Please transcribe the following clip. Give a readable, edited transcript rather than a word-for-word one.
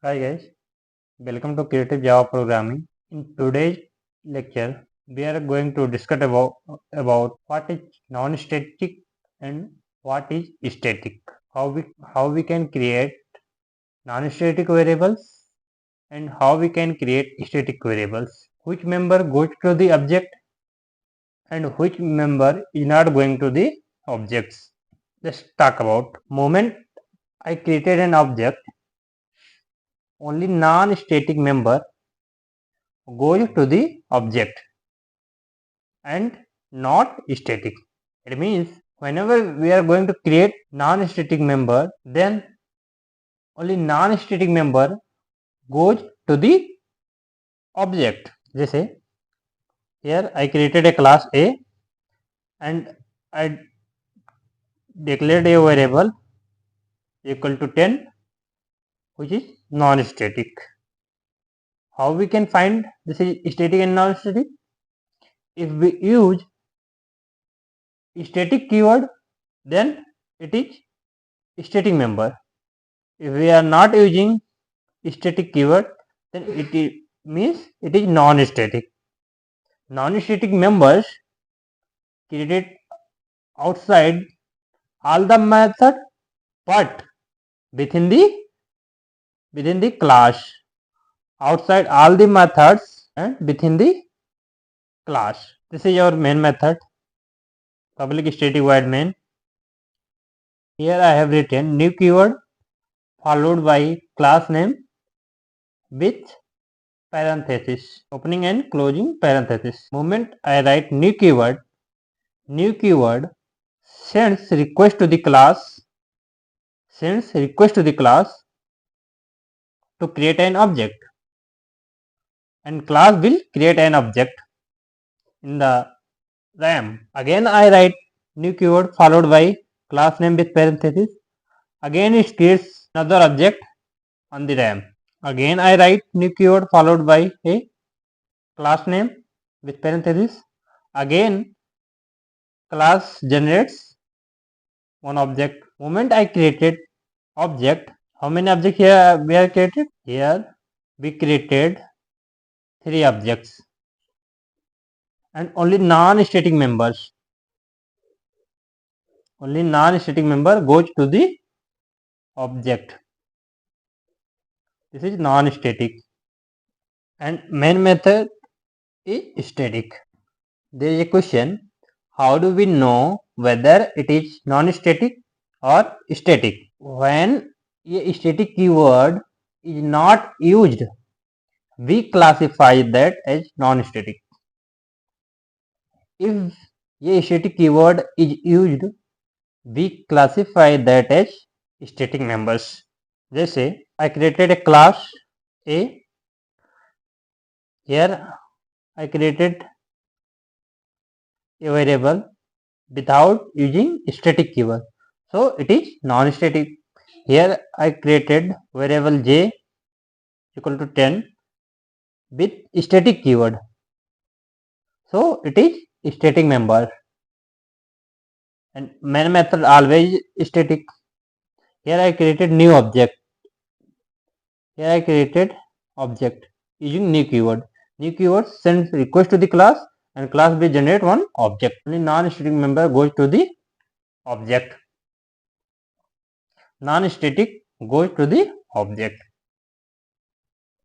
Hi guys, welcome to Creative Java Programming. In today's lecture, we are going to discuss about what is non-static and what is static. How we can create non-static variables and how we can create static variables. Which member goes to the object and which member is not going to the objects. Let's talk about moment I created an object. Only non-static member goes to the object and not static. It means whenever we are going to create non-static member, then only non-static member goes to the object. Jैसे here I created a class A and I declared a variable equal to 10 which is non-static. How we can find this is static and non-static? If we use static keyword, then it is static member. If we are not using static keyword, then means it is non-static. Non-static members created outside all the method, but within the class. Outside all the methods and within the class. This is your main method, public static void main. Here I have written new keyword followed by class name with parenthesis, opening and closing parenthesis. Moment I write new keyword sends request to the class to create an object, and class will create an object in the RAM. Again I write new keyword followed by class name with parenthesis. Again it creates another object on the RAM. Again I write new keyword followed by a class name with parenthesis. Again class generates one object. Moment I created object, how many objects here we are created? Here we created 3 objects and only non-static member goes to the object. This is non-static and main method is static. There is a question, how do we know whether it is non-static or static? When a static keyword is not used, we classify that as non-static. If a static keyword is used, we classify that as static members. Jैसे I created a class A. Here I created a variable without using static keyword, so it is non-static. Here I created variable j equal to 10 with static keyword, so it is static member, and main method always static. Here I created new object. Here I created object using new keyword. New keyword sends request to the class and class will generate one object. Only non-static member goes to the object. Non-static goes to the object.